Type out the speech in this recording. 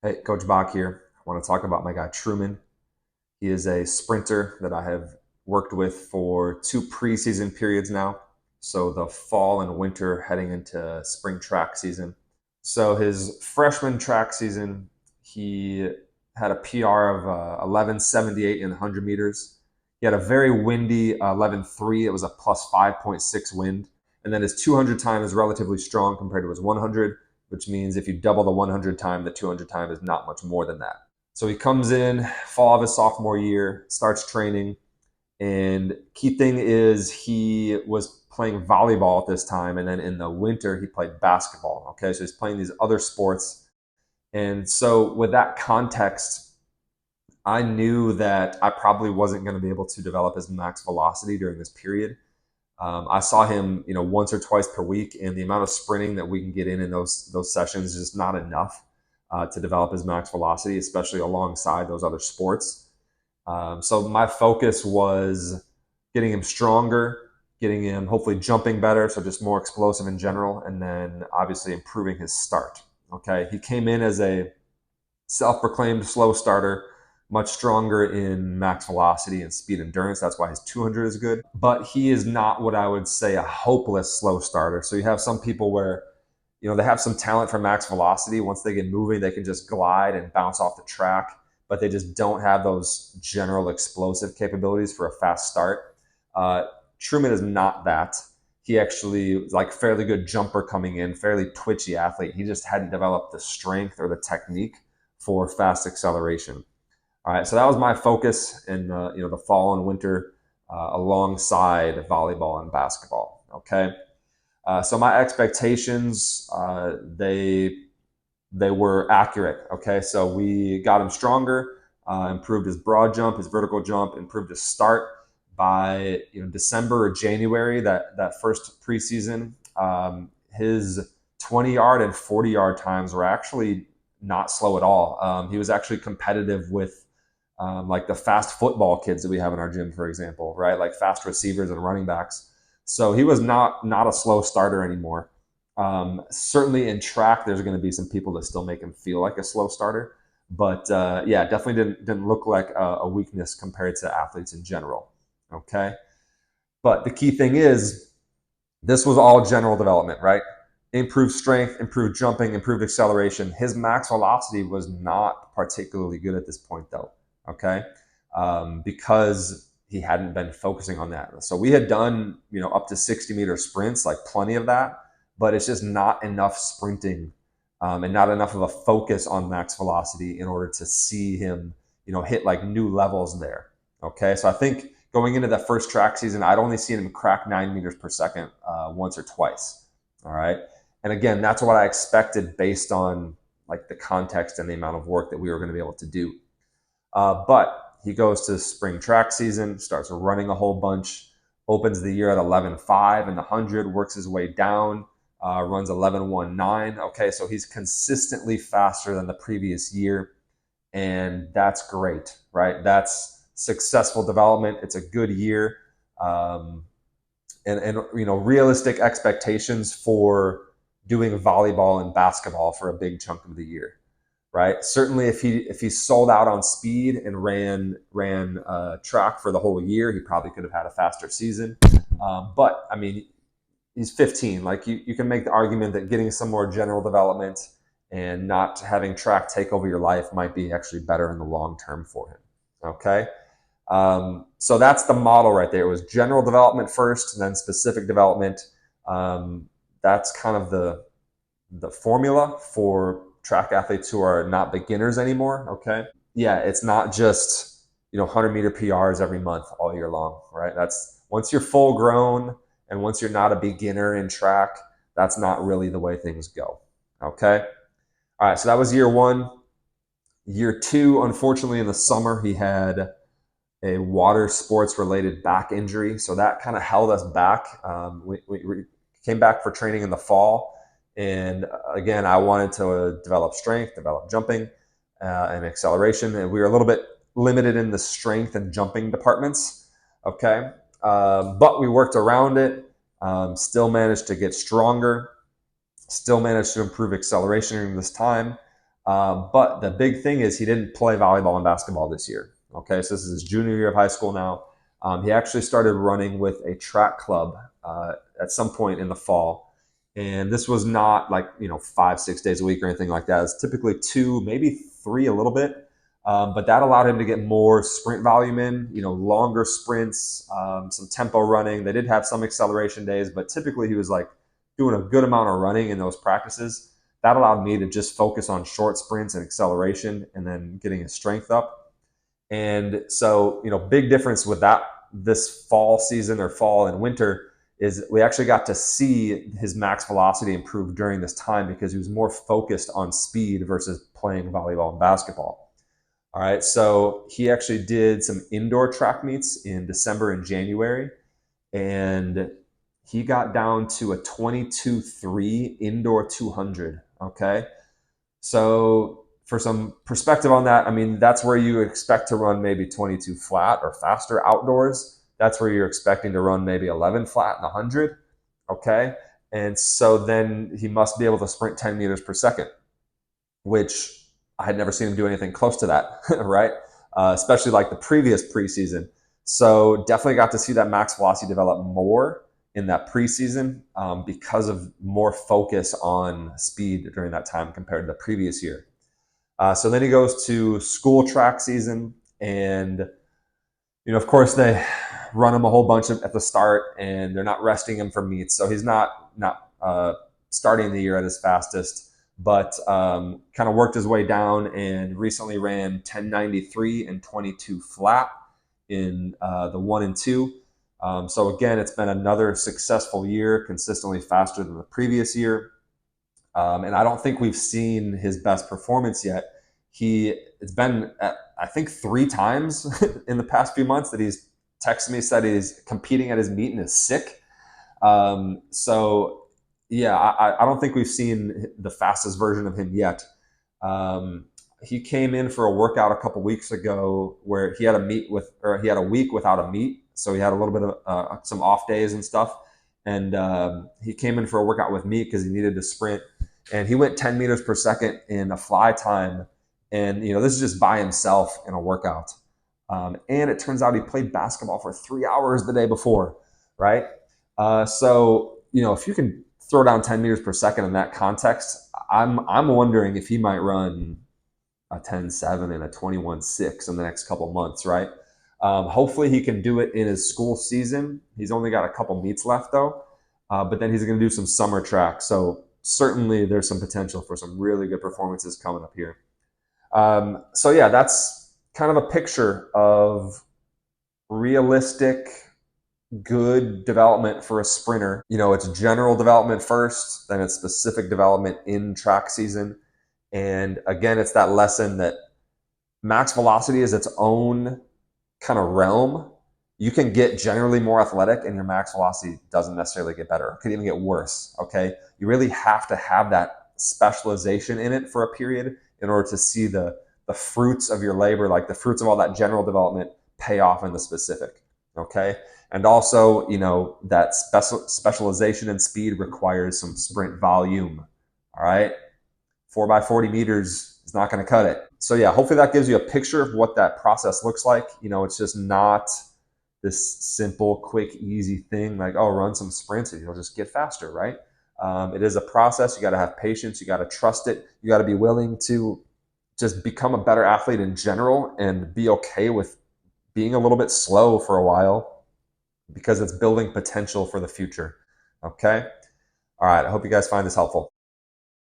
Hey, Coach Bach here. I want to talk about my guy Truman. He is a sprinter that I have worked with for two preseason periods now. So the fall and winter heading into spring track season. So his freshman track season, he had a PR of 11:78 in 100 meters. He had a very windy 11:3. It was a plus 5.6 wind. And then his 200 time is relatively strong compared to his 100, which means if you double the 100 time, the 200 time is not much more than that. So he comes in fall of his sophomore year, starts training, and key thing is he was playing volleyball at this time, and then in the winter he played basketball. Okay, so he's playing these other sports, and so with that context, I knew that I probably wasn't going to be able to develop his max velocity during this period. I saw him, once or twice per week, and the amount of sprinting that we can get in those sessions is just not enough to develop his max velocity, especially alongside those other sports. So my focus was getting him stronger, getting him hopefully jumping better, so just more explosive in general, and then obviously improving his start. Okay, he came in as a self-proclaimed slow starter, much stronger in max velocity and speed endurance. That's why his 200 is good. But he is not what I would say a hopeless slow starter. So you have some people where they have some talent for max velocity. Once they get moving, they can just glide and bounce off the track, but they just don't have those general explosive capabilities for a fast start. Truman is not that. He actually was like fairly good jumper coming in, fairly twitchy athlete. He just hadn't developed the strength or the technique for fast acceleration. All right, so that was my focus in the fall and winter alongside volleyball and basketball. Okay, so my expectations they were accurate. Okay, so we got him stronger, improved his broad jump, his vertical jump, improved his start by December or January. That first preseason, his 20-yard and 40-yard times were actually not slow at all. He was actually competitive with like the fast football kids that we have in our gym, for example, right? Like fast receivers and running backs. So he was not a slow starter anymore. Certainly in track, there's going to be some people that still make him feel like a slow starter, but yeah, definitely didn't look like a weakness compared to athletes in general. Okay, but the key thing is this was all general development, right? Improved strength, improved jumping, improved acceleration. His max velocity was not particularly good at this point, though. Okay, because he hadn't been focusing on that. So we had done, up to 60-meter sprints, like plenty of that, but it's just not enough sprinting and not enough of a focus on max velocity in order to see him, hit like new levels there. Okay, so I think going into that first track season, I'd only seen him crack 9 meters per second once or twice. All right, and again, that's what I expected based on like the context and the amount of work that we were going to be able to do. But he goes to spring track season, starts running a whole bunch, opens the year at 11.5 in the 100, works his way down, runs 11.19. Okay, so he's consistently faster than the previous year, and that's great, right? That's successful development. It's a good year, and realistic expectations for doing volleyball and basketball for a big chunk of the year, right? Certainly, if he sold out on speed and ran track for the whole year, he probably could have had a faster season. But I mean, he's 15. Like you can make the argument that getting some more general development and not having track take over your life might be actually better in the long term for him. Okay. So that's the model right there. It was general development first, and then specific development. That's kind of the formula for track athletes who are not beginners anymore. Okay. Yeah, it's not just 100-meter PRs every month all year long, right? That's once you're full grown and once you're not a beginner in track, that's not really the way things go. Okay. All right. So that was year one. Year two, unfortunately, in the summer, he had a water sports related back injury. So that kind of held us back. We came back for training in the fall. And again, I wanted to develop strength, develop jumping and acceleration. And we were a little bit limited in the strength and jumping departments. Okay. But we worked around it, still managed to get stronger, still managed to improve acceleration during this time. But the big thing is he didn't play volleyball and basketball this year. Okay, so this is his junior year of high school now. He actually started running with a track club at some point in the fall. And this was not like, 5, 6 days a week or anything like that. It's typically two, maybe three, a little bit. But that allowed him to get more sprint volume in, longer sprints, some tempo running. They did have some acceleration days, but typically he was like doing a good amount of running in those practices. That allowed me to just focus on short sprints and acceleration and then getting his strength up. And so, big difference with that this fall season or fall and winter is we actually got to see his max velocity improve during this time because he was more focused on speed versus playing volleyball and basketball. All right, so he actually did some indoor track meets in December and January, and he got down to a 22.3 indoor 200. Okay, so for some perspective on that, I mean, that's where you expect to run maybe 22 flat or faster outdoors. That's where you're expecting to run maybe 11 flat in 100. Okay, and so then he must be able to sprint 10 meters per second, which I had never seen him do anything close to that, right? Especially like the previous preseason. So definitely got to see that max velocity develop more in that preseason because of more focus on speed during that time compared to the previous year. So then he goes to school track season, and of course they run him a whole bunch at the start, and they're not resting him for meets, so he's not starting the year at his fastest, but kind of worked his way down and recently ran 1093 and 22 flat in the 1 and 2. So again, it's been another successful year, consistently faster than the previous year. And I don't think we've seen his best performance yet. It's been, I think, 3 times in the past few months that he's texted me, said he's competing at his meet and is sick. So yeah, I don't think we've seen the fastest version of him yet. He came in for a workout a couple weeks ago where he had a week without a meet. So he had a little bit of some off days and stuff. And he came in for a workout with me because he needed to sprint. And he went 10 meters per second in a fly time. And, this is just by himself in a workout. And it turns out he played basketball for 3 hours the day before, right? So, if you can throw down 10 meters per second in that context, I'm wondering if he might run a 10.7 and a 21.6 in the next couple months, right? Hopefully he can do it in his school season. He's only got a couple meets left though, but then he's going to do some summer track. So certainly there's some potential for some really good performances coming up here. So yeah, that's kind of a picture of realistic, good development for a sprinter. It's general development first, then it's specific development in track season. And again, it's that lesson that max velocity is its own kind of realm. You can get generally more athletic and your max velocity doesn't necessarily get better. It could even get worse, okay? You really have to have that specialization in it for a period in order to see the fruits of your labor, like the fruits of all that general development pay off in the specific, okay? And also, that specialization in speed requires some sprint volume, all right? 4x40 meters is not going to cut it. So yeah, hopefully that gives you a picture of what that process looks like. It's just not this simple, quick, easy thing like, oh, run some sprints and you'll just get faster, right? It is a process. You got to have patience. You got to trust it. You got to be willing to just become a better athlete in general and be okay with being a little bit slow for a while because it's building potential for the future. Okay. All right. I hope you guys find this helpful.